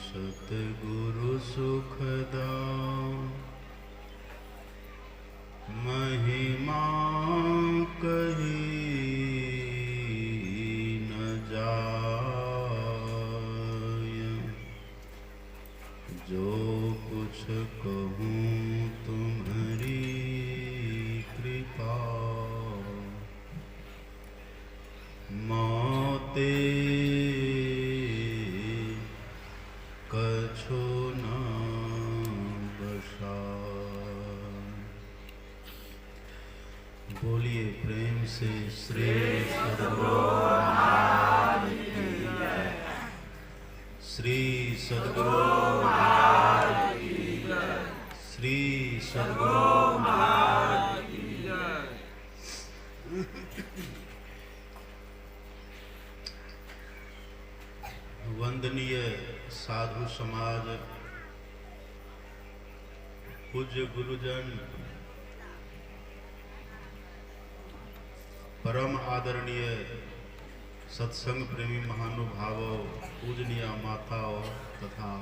सतगुरु सुखदा महिमा कही न जाय। जो कुछ कहूँ तुम्हारी कृपा मोते कछु न बसाय। बोलिए प्रेम से श्री सद्गुरु महाराज की जय। श्री सद्गुरु महाराज की जय। श्री सद्गुरु महाराज की जय। वंदनीय साधु समाज, पूज्य गुरुजन, परम आदरणीय सत्संग प्रेमी महानुभावों, पूजनीय माताओं तथा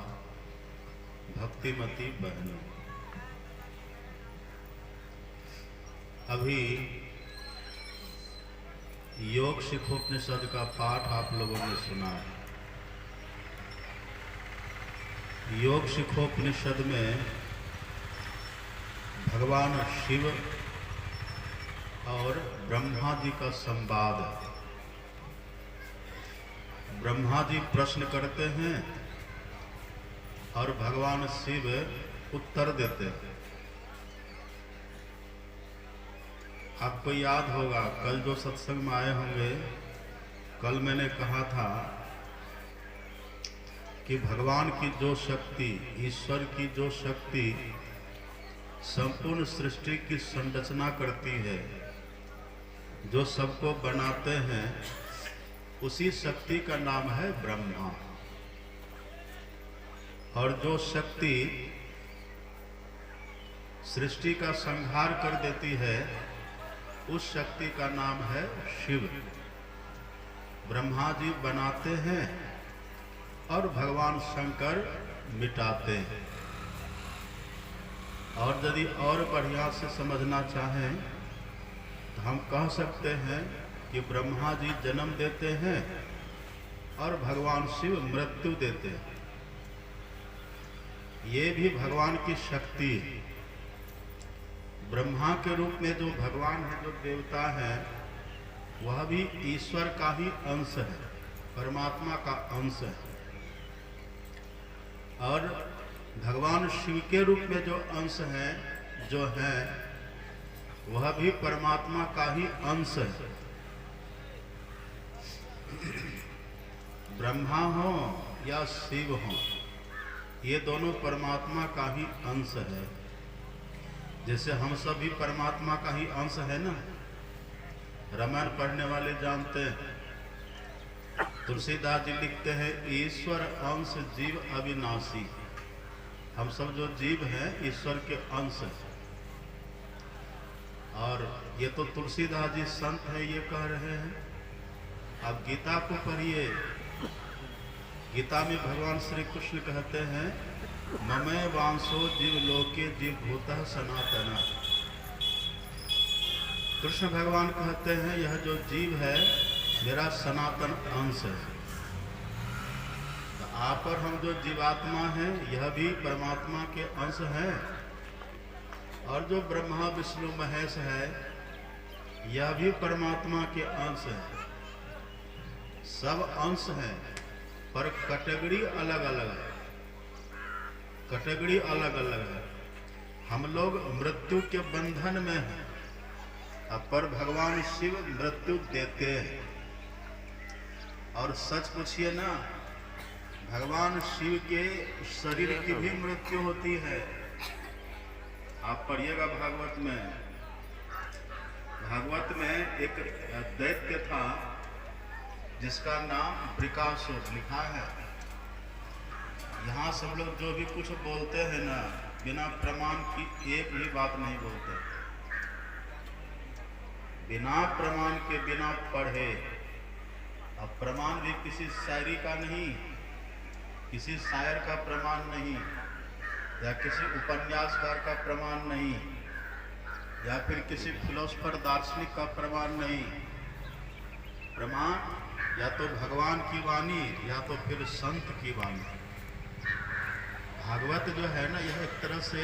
भक्तिमती बहनों, अभी योग शिखोपनिषद का पाठ आप लोगों ने सुना है। योग शिखोपनिषद में भगवान शिव और ब्रह्मा जी का संवाद है। ब्रह्मा जी प्रश्न करते हैं और भगवान शिव उत्तर देते हैं। आपको याद होगा, कल जो सत्संग में आए होंगे, कल मैंने कहा था कि भगवान की जो शक्ति, ईश्वर की जो शक्ति संपूर्ण सृष्टि की संरचना करती है, जो सबको बनाते हैं, उसी शक्ति का नाम है ब्रह्मा। और जो शक्ति सृष्टि का संहार कर देती है, उस शक्ति का नाम है शिव। ब्रह्मा जी बनाते हैं और भगवान शंकर मिटाते हैं। और यदि और बढ़िया से समझना चाहें तो हम कह सकते हैं कि ब्रह्मा जी जन्म देते हैं और भगवान शिव मृत्यु देते हैं। ये भी भगवान की शक्ति है। ब्रह्मा के रूप में जो भगवान है, जो देवता है, वह भी ईश्वर का ही अंश है, परमात्मा का अंश है। और भगवान शिव के रूप में जो अंश है, जो है, वह भी परमात्मा का ही अंश है। ब्रह्मा हो या शिव हो, ये दोनों परमात्मा का ही अंश है। जैसे हम सब भी परमात्मा का ही अंश है ना। रामायण पढ़ने वाले जानते हैं, तुलसीदास जी लिखते हैं, ईश्वर अंश जीव अविनाशी। हम सब जो जीव हैं, ईश्वर के अंश हैं। और ये तो तुलसीदास जी संत हैं, ये कह रहे हैं। आप गीता को पढ़िए। गीता में भगवान श्री कृष्ण कहते हैं, ममे वांसो जीव लोके जीव भूतः सनातन। कृष्ण भगवान कहते हैं, यह जो जीव है मेरा सनातन अंश है। तो आप और हम जो जीवात्मा हैं, यह भी परमात्मा के अंश हैं। और जो ब्रह्मा विष्णु महेश है, यह भी परमात्मा के अंश है। सब अंश हैं, पर कैटेगरी अलग अलग है। कैटेगरी अलग अलग है। हम लोग मृत्यु के बंधन में हैं, पर भगवान शिव मृत्यु देते हैं। और सच पूछिए ना, भगवान शिव के शरीर की भी मृत्यु होती है। आप पढ़िएगा भागवत में। भागवत में एक दैत्य था जिसका नाम वृकासुर लिखा है। यहाँ सब लोग जो भी कुछ बोलते हैं ना, बिना प्रमाण की एक भी बात नहीं बोलते। बिना प्रमाण के, बिना पढ़े। अब प्रमाण भी किसी शायरी का नहीं, किसी शायर का प्रमाण नहीं, या किसी उपन्यासकार का प्रमाण नहीं, या फिर किसी फिलोसफर दार्शनिक का प्रमाण नहीं। प्रमाण या तो भगवान की वाणी या तो फिर संत की वाणी। भागवत जो है ना, यह एक तरह से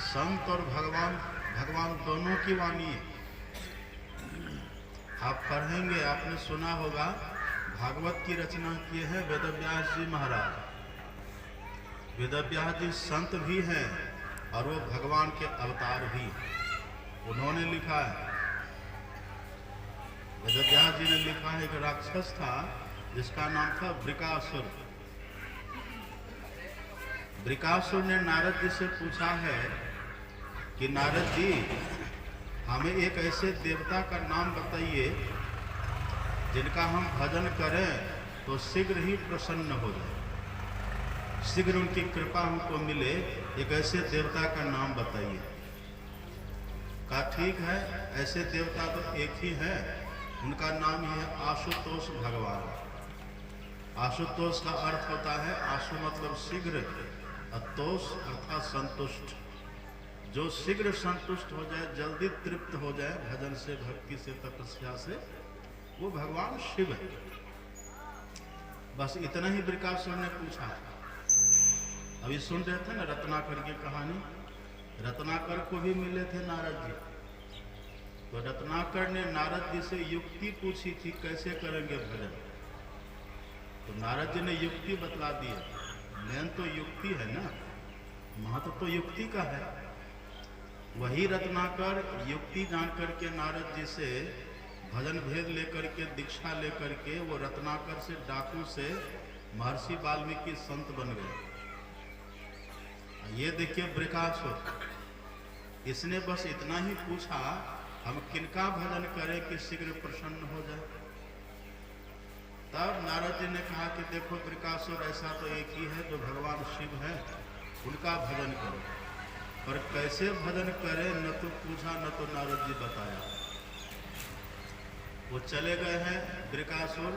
संत और भगवान दोनों की वाणी है। आप पढ़ेंगे, आपने सुना होगा, भागवत की रचना किए हैं वेदव्यास जी महाराज। वेदव्यास जी संत भी हैं और वो भगवान के अवतार भी। उन्होंने लिखा है, वेदव्यास जी ने लिखा है, एक राक्षस था जिसका नाम था वृकासुर। वृकासुर ने नारद जी से पूछा है कि नारद जी, हमें एक ऐसे देवता का नाम बताइए जिनका हम भजन करें तो शीघ्र ही प्रसन्न हो जाए, शीघ्र उनकी कृपा हमको मिले। एक ऐसे देवता का नाम बताइए। कहा ठीक है, ऐसे देवता तो एक ही है, उनका नाम ही है आशुतोष भगवान। आशुतोष का अर्थ होता है, आशु मतलब शीघ्र, तोष अर्थात संतुष्ट। जो शीघ्र संतुष्ट हो जाए, जल्दी तृप्त हो जाए भजन से, भक्ति से, तपस्या से, वो भगवान शिव है। बस इतना ही वृकासुर ने पूछा। अभी सुन रहे थे ना रत्नाकर की कहानी। रत्नाकर को भी मिले थे नारद जी, तो रत्नाकर ने नारद जी से युक्ति पूछी थी, कैसे करेंगे भजन। तो नारद जी ने युक्ति बतला दी। मेन तो युक्ति है ना, महत्व तो युक्ति का है। वही रत्नाकर युक्ति जान करके नारद जी से भजन भेद लेकर के, दीक्षा लेकर के, वो रत्नाकर से, डाकू से महर्षि वाल्मीकि संत बन गए। ये देखिए वृकासुर, इसने बस इतना ही पूछा, हम किनका भजन करें कि शीघ्र प्रसन्न हो जाए। तब नारद जी ने कहा कि देखो वृकासुर, ऐसा तो एक ही है जो भगवान शिव है, उनका भजन करो। पर कैसे भजन करें न तो पूछा न तो नारद जी बताया। वो चले गए हैं, वृकासुर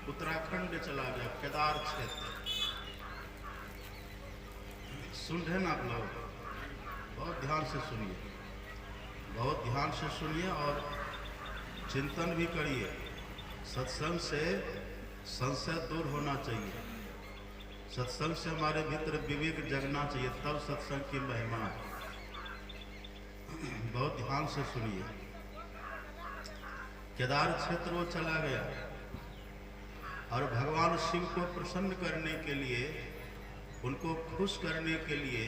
उत्तराखंड चला गया, केदार क्षेत्र। सुन रहे ना आप लोग, बहुत ध्यान से सुनिए, बहुत ध्यान से सुनिए और चिंतन भी करिए। सत्संग से संशय दूर होना चाहिए, सत्संग से हमारे भीतर विवेक जगना चाहिए, तब सत्संग की महिमा है। बहुत ध्यान से सुनिए। केदार क्षेत्र वो चला गया और भगवान शिव को प्रसन्न करने के लिए, उनको खुश करने के लिए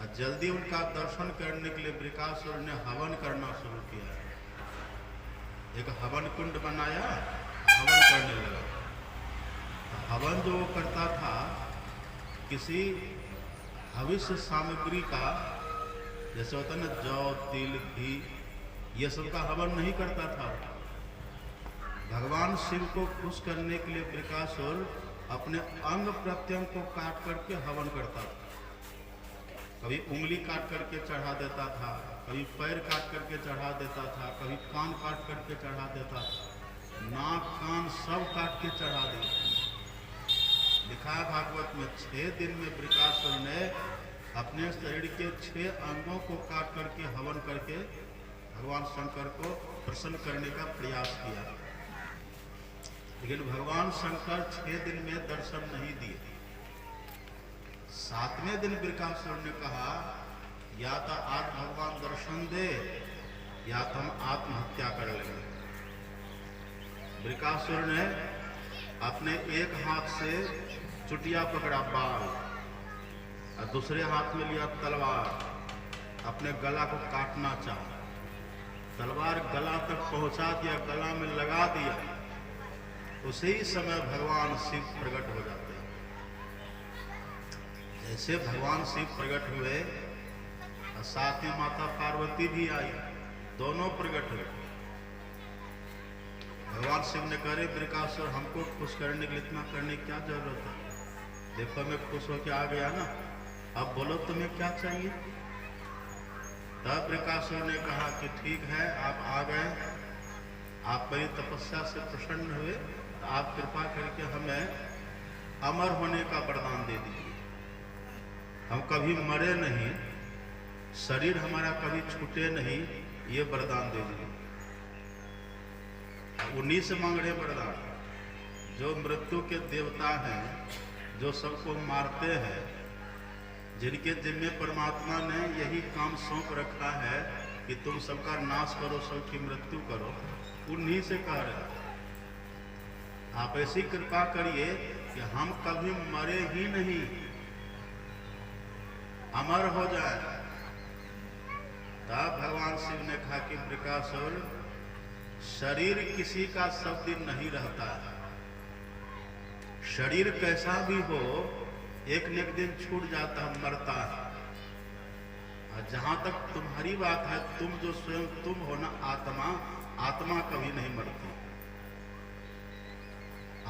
और जल्दी उनका दर्शन करने के लिए वृकासुर ने हवन करना शुरू किया। एक हवन कुंड बनाया, हवन करने लगा। हवन जो वो करता था, किसी भविष्य सामग्री का, जैसे होता है ना जौ, तिल, घी, ये सब का हवन नहीं करता था। भगवान शिव को खुश करने के लिए वृकासुर अपने अंग प्रत्यंग को काट करके हवन करता था। कभी उंगली काट करके चढ़ा देता था, कभी पैर काट करके चढ़ा देता था, कभी कान काट करके चढ़ा देता था, नाक कान सब काट के चढ़ा देता। लिखा है भागवत में, 6 दिन में वृकासुर ने अपने शरीर के 6 अंगों को काट करके हवन करके भगवान शंकर को प्रसन्न करने का प्रयास किया। लेकिन भगवान शंकर 6 दिन में दर्शन नहीं दिए। 7वें दिन वृकासुर ने कहा, या तो आज भगवान दर्शन दे या तो हम आत्महत्या कर लेंगे। वृकासुर ने अपने एक हाथ से चुटिया पकड़ा बाल और दूसरे हाथ में लिया तलवार, अपने गला को काटना चाहा। तलवार गला तक पहुंचा दिया, गला में लगा दिया। उसी समय भगवान शिव प्रकट हो जाते हैं। जैसे भगवान शिव प्रकट हुए, साथ में माता पार्वती भी आई, दोनों प्रकट हुए। भगवान शिव ने कहा, वृकासुर, हमको खुश करने के लिए इतना करने की क्या जरूरत है? देखो मैं खुश होकर आ गया ना, अब बोलो तुम्हें क्या चाहिए। तब बृकासुर ने कहा कि ठीक है, आप आ गए, आप मेरी तपस्या से प्रसन्न हुए, तो आप कृपा करके हमें अमर होने का वरदान दे दीजिए। हम कभी मरे नहीं, शरीर हमारा कभी छूटे नहीं, ये वरदान दे दीजिए। उन्हीं से मांग रहे वरदान, जो मृत्यु के देवता हैं, जो सबको मारते हैं, जिनके जिम्मे परमात्मा ने यही काम सौंप रखा है कि तुम सबका नाश करो, सबकी मृत्यु करो, उन्हीं से कह रहे आप ऐसी कृपा करिए कि हम कभी मरे ही नहीं, अमर हो जाए। तब भगवान शिव ने कहा कि बृकासुर, शरीर किसी का सब दिन नहीं रहता है, शरीर कैसा भी हो एक न एक दिन छूट जाता है, मरता है। और जहां तक तुम्हारी बात है, तुम जो स्वयं तुम हो ना आत्मा, आत्मा कभी नहीं मरती,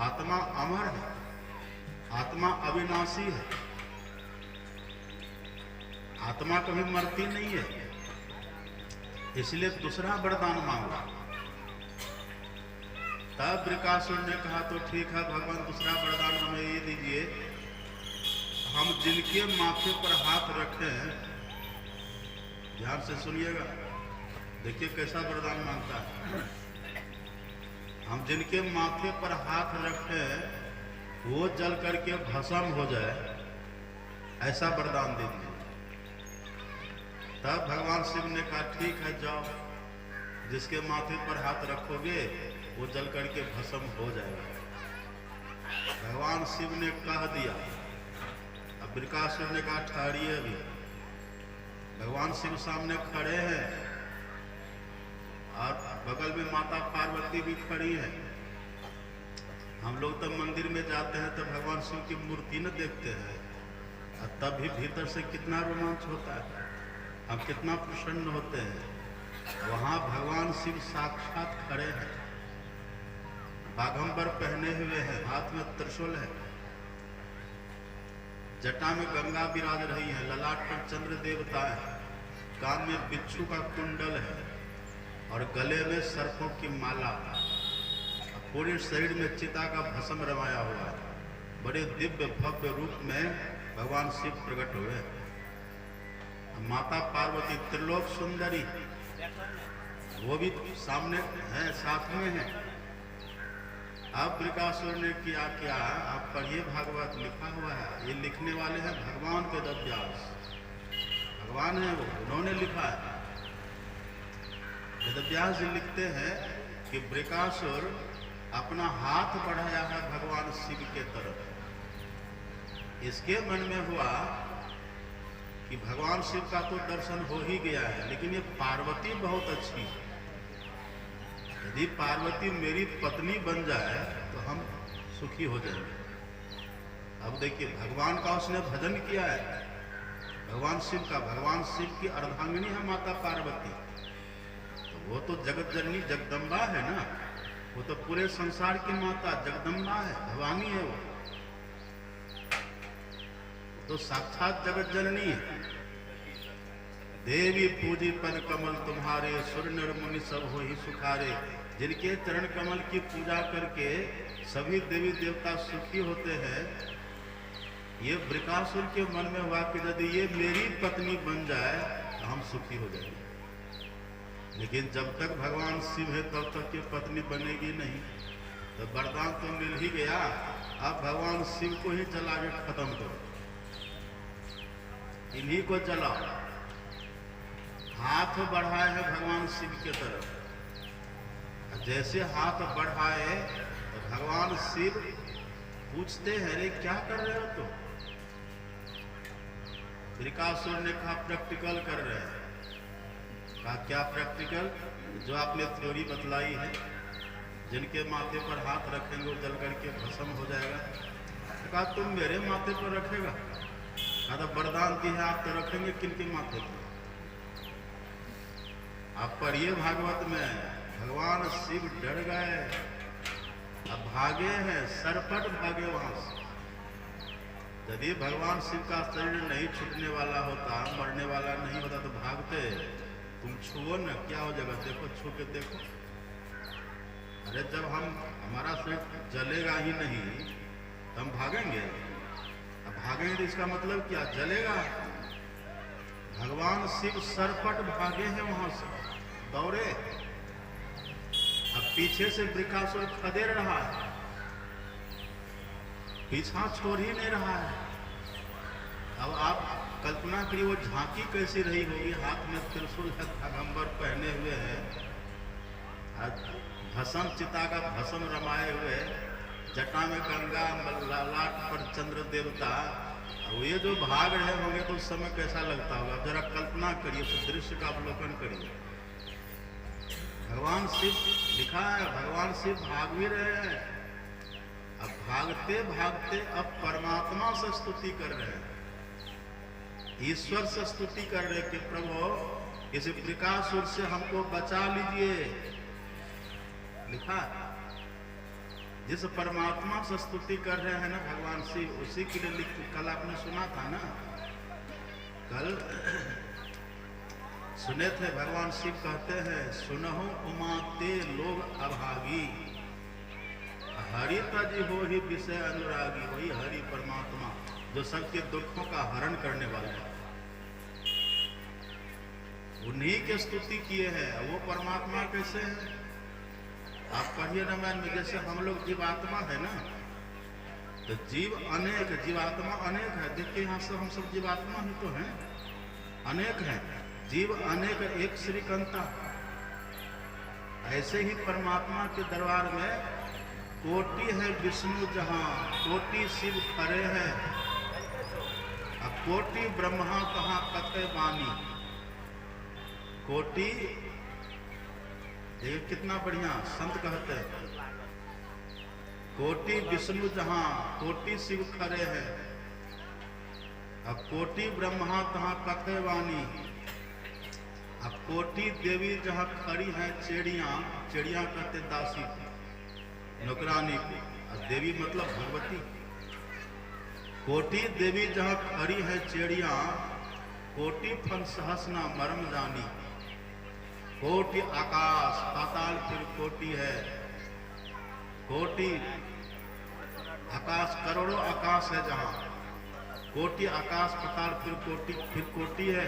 आत्मा अमर है, आत्मा अविनाशी है, आत्मा कभी मरती नहीं है। इसलिए दूसरा वरदान मांगा। तब बृकासुर ने कहा तो ठीक है भगवान, दूसरा वरदान हमें ये दीजिए, हम जिनके माथे पर हाथ रखें, ध्यान से सुनिएगा, देखिए कैसा वरदान मांगता है। हम जिनके माथे पर हाथ रखें वो जल करके भस्म हो जाए, ऐसा वरदान दे दीजिए। तब भगवान शिव ने कहा ठीक है, जाओ, जिसके माथे पर हाथ रखोगे वो जल करके भस्म हो जाएगा। भगवान शिव ने कह दिया। अब बृकासुर ने कहा ठहरिए, अभी भगवान शिव सामने खड़े हैं और बगल में माता पार्वती भी खड़ी है। हम लोग तो मंदिर में जाते हैं तो भगवान शिव की मूर्ति न देखते हैं, और तब भी भीतर से कितना रोमांच होता है, हम कितना प्रसन्न होते हैं। वहां भगवान शिव साक्षात खड़े हैं, बाघंबर पहने हुए हैं, हाथ में त्रिशूल है, जटा में गंगा विराज रही है, ललाट पर चंद्र देवता है, कान में बिच्छू का कुंडल है और गले में सर्पों की माला, पूरे शरीर में चिता का भस्म रमाया हुआ है। बड़े दिव्य भव्य रूप में भगवान शिव प्रकट हुए। माता पार्वती त्रिलोक सुंदरी वो भी सामने है, साथ में है। अब बृकासुर ने किया क्या, आप पढ़िए, भागवत लिखा हुआ है, ये लिखने वाले हैं भगवान वेदव्यास, भगवान है वो, उन्होंने लिखा है। वेदव्यास जी लिखते हैं कि बृकासुर अपना हाथ बढ़ाया है भगवान शिव के तरफ। इसके मन में हुआ कि भगवान शिव का तो दर्शन हो ही गया है, लेकिन ये पार्वती बहुत अच्छी है, यदि पार्वती मेरी पत्नी बन जाए तो हम सुखी हो जाएंगे। अब देखिए भगवान का उसने भजन किया है, भगवान शिव का, भगवान शिव की अर्धांगिनी है माता पार्वती, तो वो तो जगत जननी जगदम्बा है ना, वो तो पूरे संसार की माता जगदम्बा है, भवानी है, वो तो साक्षात जगत जननी है। देवी पूजी पद कमल तुम्हारे, सुर नर मुनि सब हो ही सुखारे। जिनके चरण कमल की पूजा करके सभी देवी देवता सुखी होते हैं, ये बृकासुर के मन में हुआ कि यदि ये मेरी पत्नी बन जाए तो हम सुखी हो जाएंगे। लेकिन जब तक भगवान शिव है तब तक ये पत्नी बनेगी नहीं, तो वरदान तो मिल ही गया, अब भगवान शिव को ही जला के खत्म करो, इन्हीं को जलाओ। हाथ बढ़ाए हैं भगवान शिव के तरफ, जैसे हाथ बढ़ाए तो भगवान शिव पूछते हैं, अरे क्या कर रहे हो तुम? बृकासुर ने कहा प्रैक्टिकल कर रहे हैं। कहा क्या प्रैक्टिकल? जो आपने थ्योरी बतलाई है, जिनके माथे पर हाथ रखेंगे वो जल करके भस्म हो जाएगा। कहा तुम मेरे माथे पर रखेगा? कहा तो वरदान दी है, आप तो रखेंगे किनके माथे पर? आप पढ़िए भागवत में, भगवान शिव डर गए, अब भागे हैं, सरपट भागे वहां से। यदि भगवान शिव का शरीर नहीं छूटने वाला होता, मरने वाला नहीं होता, तो भागते। तुम छुओ न, क्या हो जाएगा, देखो, छू के देखो। अरे जब हमारा शरीर जलेगा ही नहीं तो हम भागेंगे। अब भागेंगे तो इसका मतलब क्या, जलेगा। भगवान शिव सरपट भागे हैं वहां से, दौड़े। अब पीछे से वृकासुर खदेड़ रहा है, पीछा छोड़ ही नहीं रहा है। अब आप कल्पना करिए वो झांकी कैसी रही होगी, हाथ में त्रिशूल दिगंबर पहने हुए हैं, भस्म चिता का भस्म रमाए हुए, जटा में गंगा, लालाट पर चंद्र देवता। अब ये जो भाग रहे होंगे तो उस समय कैसा लगता होगा, जरा कल्पना करिए, उस दृश्य का अवलोकन करिए। भगवान शिव लिखा है, भगवान शिव भाग भी रहे हैं। अब भागते भागते अब परमात्मा से स्तुति कर रहे हैं, ईश्वर से स्तुति कर रहे कि प्रभु इस वृकासुर से हमको बचा लीजिए। लिखा जिस परमात्मा से स्तुति कर रहे हैं ना भगवान शिव, उसी के लिए कल आपने सुना था ना, कल सुने थे भगवान शिव कहते हैं, सुनहु उमा ते लोग अभागी, हरि तज हो ही विषय अनुरागी। वही हरि परमात्मा जो सबके दुखों का हरण करने वाला है, उन्हीं के स्तुति किए हैं। वो परमात्मा कैसे है, आप पढ़िए रामायण में, जैसे हम लोग जीवात्मा है ना, तो जीव अनेक, जीवात्मा अनेक है। देखिए यहाँ से हम सब जीवात्मा ही तो हैं, अनेक हैं, जीव अनेक, एक श्रीकंता। ऐसे ही परमात्मा के दरबार में कोटि है विष्णु जहां, कोटि शिव खड़े हैं, अब कोटि ब्रह्मा कहाँ कथे वाणी। कोटि, ये कितना बढ़िया संत कहते हैं, कोटि विष्णु जहां, कोटि शिव खड़े हैं, अब कोटि ब्रह्मा कहाँ कथे वाणी। अब कोटि देवी जहां खड़ी हैं चिड़िया, चिड़िया कहते दासी नौकरानी को, और देवी मतलब भगवती। कोटि देवी जहां खड़ी है चिड़िया, कोटि फन सहसना मरम जानी। कोटि आकाश पाताल फिर कोटि है, कोटि आकाश करोड़ों आकाश है जहां, कोटि आकाश पाताल फिर कोटि है।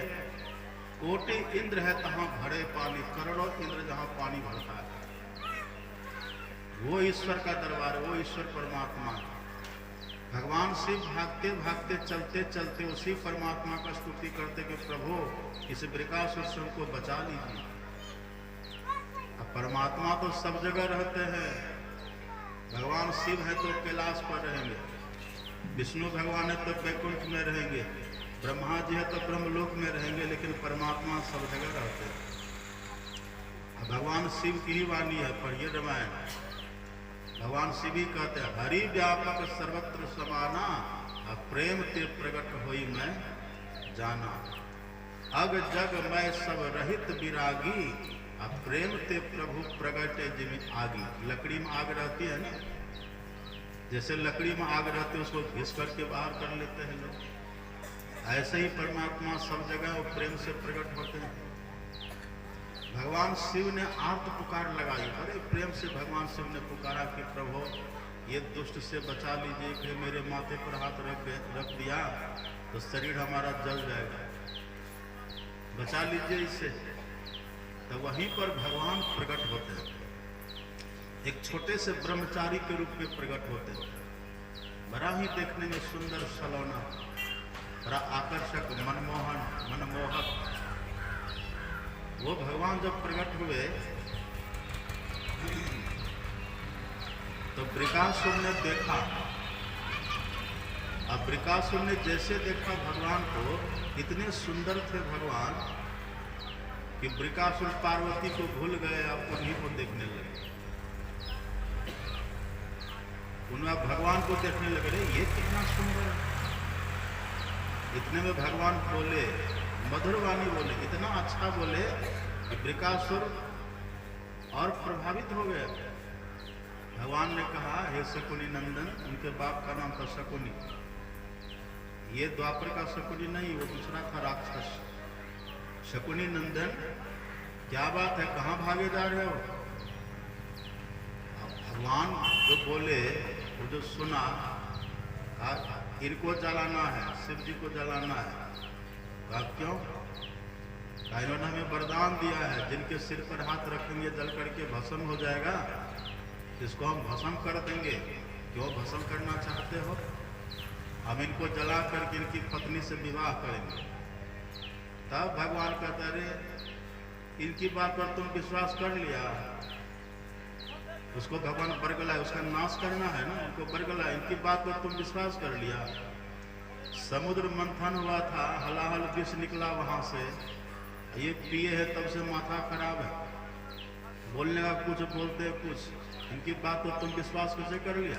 कोटि इंद्र है तहां भरे पानी, करोड़ों इंद्र जहां पानी भरता है। वो ईश्वर का दरबार, वो ईश्वर परमात्मा। भगवान शिव भागते भागते चलते चलते उसी परमात्मा का स्तुति करते कि प्रभु इस वृकासुर से हमको बचा लीजिए। अब परमात्मा तो सब जगह रहते हैं, भगवान शिव है तो कैलाश पर रहेंगे, विष्णु भगवान है तो वैकुंठ में रहेंगे, ब्रह्मा जी है तो ब्रह्मलोक में रहेंगे, लेकिन परमात्मा सब जगह रहते हैं। भगवान शिव की ही वाणी है, पढ़िए रामायण। भगवान शिव ही कहते हैं, हरि व्यापक सर्वत्र समाना, प्रेम ते प्रकट होई मैं जाना। अग जग मैं सब रहित विरागी, प्रेम ते प्रभु प्रगट जिमि आगी। लकड़ी में आग रहती है ना, जैसे लकड़ी में आग रहती है उसको घिस करके बाहर कर लेते हैं लोग, ऐसे ही परमात्मा सब जगह वो प्रेम से प्रकट होते हैं। भगवान शिव ने आर्त पुकार लगाई, बड़े प्रेम से भगवान शिव ने पुकारा कि प्रभु ये दुष्ट से बचा लीजिए, कि मेरे माथे पर हाथ रख दिया तो शरीर हमारा जल जाएगा, बचा लीजिए इससे। तो वहीं पर भगवान प्रकट होते हैं, एक छोटे से ब्रह्मचारी के रूप में प्रकट होते हैं, बड़ा ही देखने में सुंदर सलोना, बड़ा आकर्षक, मनमोहक। वो भगवान जब प्रकट हुए तो वृकासुर ने देखा। अब वृकासुर ने जैसे देखा भगवान को, इतने सुंदर थे भगवान कि वृकासुर पार्वती को भूल गए, अब उन्हीं को देखने लगे। उन्हें भगवान को देखने लगे, ये कितना सुंदर है। इतने में भगवान बोले, मधुर वाणी बोले, इतना अच्छा बोले कि वृकासुर और प्रभावित हो गए। भगवान ने कहा, हे शकुनी नंदन, उनके बाप का नाम था शकुनी, ये द्वापर का शकुनी नहीं, वो दूसरा था राक्षस। शकुनी नंदन क्या बात है, कहाँ भागे जा रहे हो? भगवान जो बोले, वो जो सुना, इनको जलाना है, शिव जी को जलाना है। कहा क्यों? कहा इन्होंने हमें वरदान दिया है, जिनके सिर पर हाथ रखेंगे जल करके भस्म हो जाएगा, इसको हम भस्म कर देंगे। क्यों भस्म करना चाहते हो? हम इनको जला करके इनकी पत्नी से विवाह करेंगे। तब भगवान कहता अरे इनकी बात पर तुम विश्वास कर लिया, उसको भगवान बरगला, उसका नाश करना है ना, उनको बरगला, इनकी बात पर तुम विश्वास कर लिया। समुद्र मंथन हुआ था, हलाहल विष निकला वहां से, ये पिए है तब से माथा खराब है, बोलने का कुछ बोलते कुछ, इनकी बात पर तुम विश्वास कैसे कर लिया?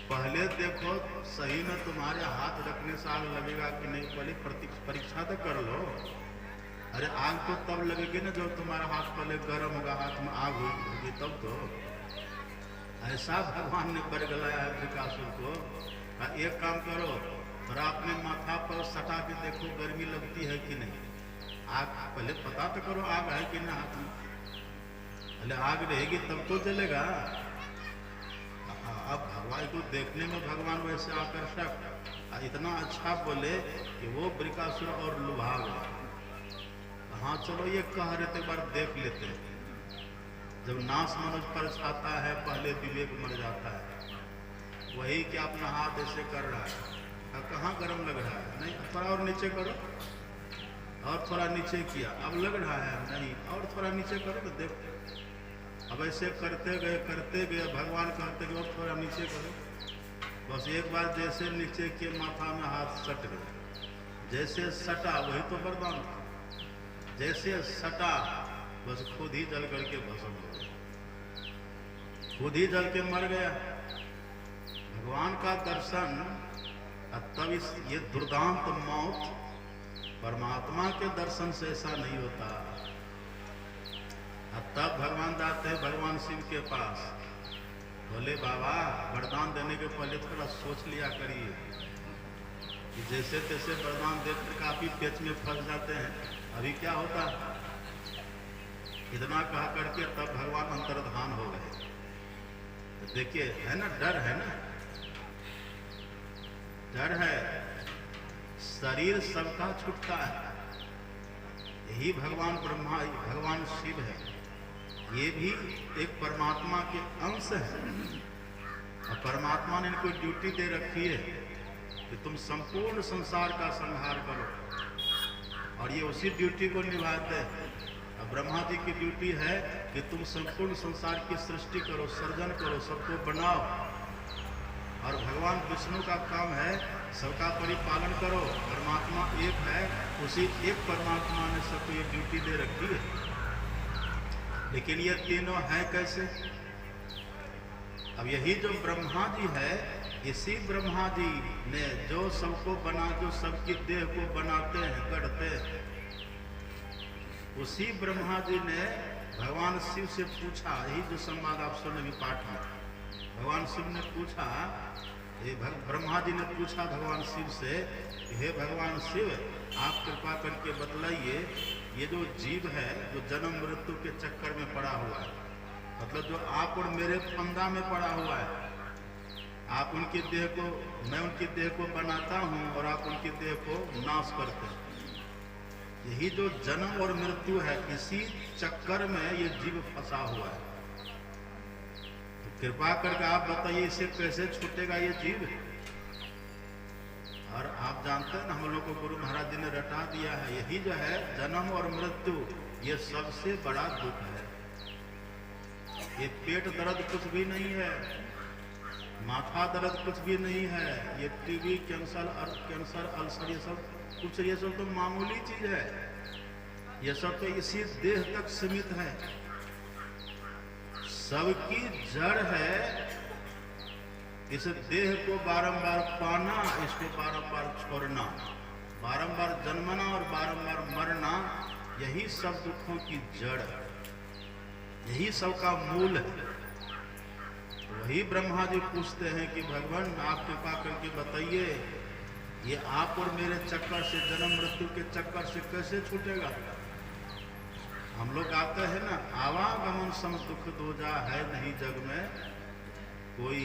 पहले देखो सही में तुम्हारे हाथ रखने साल लगेगा कि नहीं, पहले परीक्षा तो कर लो। अरे आग तो तब लगेगी ना जब तुम्हारा हाथ पहले गर्म होगा, हाथ में आग होगी तब तो। ऐसा भगवान ने बरगलाया है वृकासुर को। एक काम करो, थोड़ा अपने माथा पर सटा के देखो गर्मी लगती है कि नहीं। आग पहले पता तो करो आग है कि ना हाथ में। पहले आग रहेगी तब तो जलेगा। अब भगवान को देखने में भगवान वैसे आकर्षक, इतना अच्छा बोले कि वो वृकासुर और लुभा गया। हाँ चलो ये कह रहे थे, बार देख लेते हैं। जब नाश मनुष्य पर छाता है पहले विवेक मर जाता है। वही कि अपना हाथ ऐसे कर रहा है, कहाँ गर्म लग रहा है? नहीं, थोड़ा और नीचे करो, और थोड़ा नीचे किया, अब लग रहा है नहीं, और थोड़ा नीचे करो तो देखो। अब ऐसे करते गए भगवान कहते कि और थोड़ा नीचे करो। बस एक बार जैसे नीचे के माथा में हाथ सट गए, जैसे सटा वही तो वरदान था। जैसे सटा बस खुद ही जल करके भस्म हो गया, खुद ही जल के मर गया। भगवान का दर्शन, तब ये दुर्दांत मौत परमात्मा के दर्शन से ऐसा नहीं होता। तब भगवान जाते हैं भगवान शिव के पास, बोले बाबा वरदान देने के पहले थोड़ा सोच लिया करिए कि जैसे तैसे वरदान देकर काफी पेच में फंस जाते हैं। अभी क्या होता, इतना कह करके तब भगवान अंतर्धान हो गए। तो देखिए है ना, डर है ना, डर है, शरीर सबका छूटता है। यही भगवान ब्रह्मा, भगवान शिव है, ये भी एक परमात्मा के अंश है। और परमात्मा ने इनको ड्यूटी दे रखी है कि तुम संपूर्ण संसार का संहार करो, और ये उसी ड्यूटी को निभाते हैं। अब ब्रह्मा जी की ड्यूटी है कि तुम संपूर्ण संसार की सृष्टि करो, सर्जन करो, सबको बनाओ। और भगवान विष्णु का काम है सबका परिपालन करो। परमात्मा एक है, उसी एक परमात्मा ने सबको ये ड्यूटी दे रखी है। लेकिन ये तीनों हैं कैसे? अब यही जो ब्रह्मा जी है, इसी ब्रह्मा जी ने जो सबको बना, जो सबकी देह को बनाते हैं, गढ़ते हैं, उसी ब्रह्मा जी ने भगवान शिव से पूछा। यही जो संवाद आप सुने भी पाठ में, भगवान शिव ने पूछा, ब्रह्मा जी ने पूछा भगवान शिव से, हे भगवान शिव आप कृपा करके बतलाइए, ये जो जीव है जो जन्म मृत्यु के चक्कर में पड़ा हुआ है, मतलब जो आप और मेरे फंदा में पड़ा हुआ है, आप उनकी देह को, मैं उनकी देह को बनाता हूँ और आप उनकी देह को नाश करते हैं। यही जो जन्म और मृत्यु है, इसी चक्कर में ये जीव फंसा हुआ है। तो कृपा करके आप बताइए इसे कैसे छूटेगा ये जीव? और आप जानते हैं ना, हम लोग को गुरु महाराज जी ने रटा दिया है, यही जो है जन्म और मृत्यु, ये सबसे बड़ा दुख है। ये पेट दर्द कुछ भी नहीं है, माथा दर्द कुछ भी नहीं है, ये टीबी, कैंसर, अल्सर, ये सब तो मामूली चीज है। ये सब तो इसी देह तक सीमित है। सबकी जड़ है इस देह को बारंबार पाना, इसको बारंबार छोड़ना, बारंबार जन्मना और बारंबार मरना, यही सब दुखों की जड़ है, यही सबका मूल है। वही ब्रह्मा जी पूछते हैं कि भगवान आप कृपा करके बताइए ये आप और मेरे चक्कर से, जन्म मृत्यु के चक्कर से कैसे छूटेगा? हम लोग आते हैं ना, आवागमन सम दुख दूजा है नहीं जग में कोई।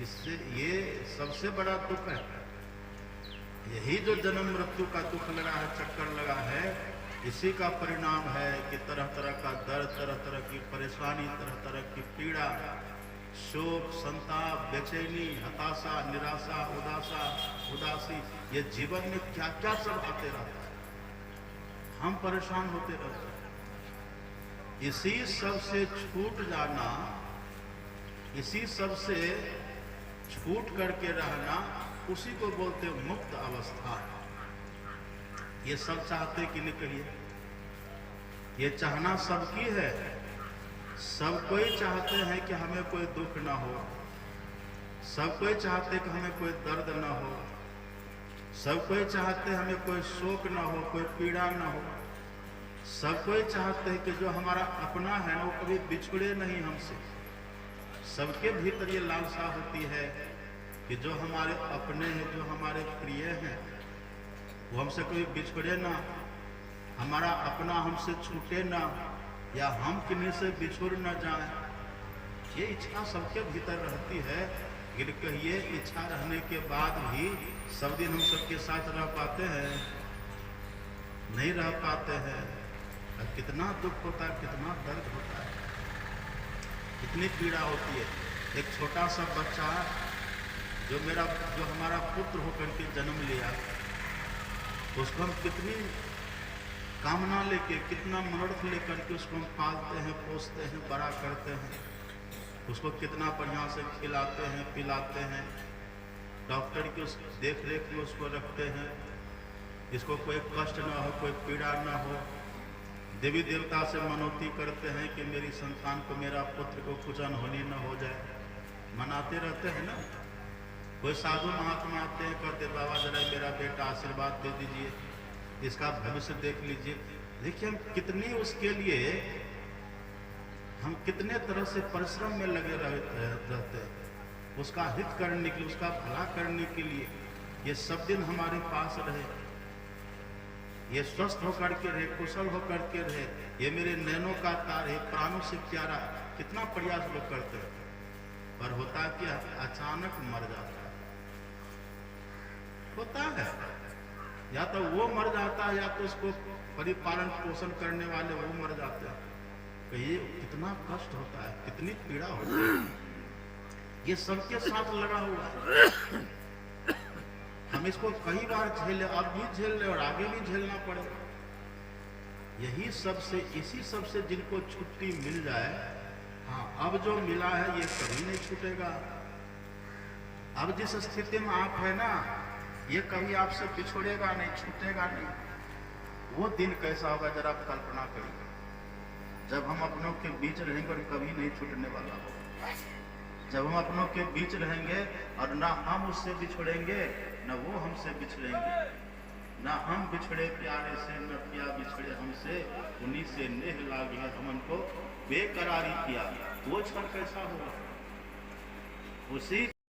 इससे ये सबसे बड़ा दुख है। यही जो जन्म मृत्यु का दुख लगा है, चक्कर लगा है, इसी का परिणाम है कि तरह तरह का दर्द, तरह तरह की परेशानी, तरह तरह की पीड़ा, शोक, संताप, बेचैनी, हताशा, निराशा, उदासी, ये जीवन में क्या क्या सब आते रहता है। हम परेशान होते रहते हैं। इसी सब से छूट जाना, इसी सब से छूट करके रहना, उसी को बोलते मुक्त अवस्था। ये सब चाहते कि नहीं कहिए? ये चाहना सबकी है। सब कोई चाहते हैं कि हमें कोई दुख ना हो, सब कोई चाहते कि हमें कोई दर्द ना हो, सब कोई चाहते हमें कोई शोक ना हो, कोई पीड़ा ना हो। सब कोई चाहते हैं कि जो हमारा अपना है वो कभी बिछड़े नहीं हमसे। सबके भीतर ये लालसा होती है कि जो हमारे अपने हैं, जो हमारे प्रिय हैं, वो हमसे कभी बिछड़े ना, हमारा अपना हमसे छूटे ना, या हम किन्हीं से बिछुड़ न जाए। ये इच्छा सबके भीतर रहती है। लेकिन कहिए, इच्छा रहने के बाद भी सब दिन हम सबके साथ रह पाते हैं? नहीं रह पाते हैं। कितना दुख होता है, कितना दर्द होता है, कितनी पीड़ा होती है। एक छोटा सा बच्चा जो हमारा पुत्र होकर के जन्म लिया, उसको हम कितनी कामना लेके, कितना मनोरथ लेकर के उसको हम पालते हैं, पोसते हैं, बड़ा करते हैं। उसको कितना बढ़िया से खिलाते हैं, पिलाते हैं, डॉक्टर की उस देख रेख में उसको रखते हैं। इसको कोई कष्ट ना हो, कोई पीड़ा ना हो। देवी देवता से मनौती करते हैं कि मेरी संतान को, मेरा पुत्र को कुछ अनहोनी न हो जाए। मनाते रहते हैं ना। कोई साधु महात्मा आते हैं, कहते बाबा जरा मेरा बेटा आशीर्वाद दे दीजिए, इसका भविष्य देख लीजिए। देखिए हम कितनी उसके लिए, हम कितने तरह से परिश्रम में लगे रहते हैं उसका हित करने के लिए, उसका भला करने के लिए। ये सब दिन हमारे पास रहे, ये स्वस्थ होकर के रहे, कुशल होकर के रहे, ये मेरे नैनों का तार है, प्राणों से प्यारा। कितना प्रयास लोग करते हैं, पर होता क्या, अचानक मर जाता है। होता है, या तो वो मर जाता है, या तो उसको परिपालन पोषण करने वाले वो मर जाते हैं। तो ये कितना कष्ट होता है, कितनी पीड़ा होती है। ये सबके साथ लगा हुआ है। हम इसको कई बार झेले, अब भी झेल ले और आगे भी झेलना पड़ेगा। यही सबसे, इसी सबसे जिनको छुट्टी मिल जाए, हाँ अब जो मिला है ये कभी नहीं छूटेगा। अब जिस स्थिति में आप है ना, ये कभी आपसे बिछोड़ेगा नहीं, छूटेगा नहीं। वो दिन कैसा होगा जरा आप कल्पना करिए, जब हम अपनों के बीच रहेंगे और कभी नहीं छूटने वाला होगा। जब हम अपनों के बीच रहेंगे और ना हम उससे बिछड़ेंगे, न वो हमसे बिछड़ेंगे, ना हम बिछड़े प्यारे से, न प्या बिछड़े हमसे, उन्हीं से नेह लागे हमन को बेकरारी किया। वो क्षण कैसा होगा? उसी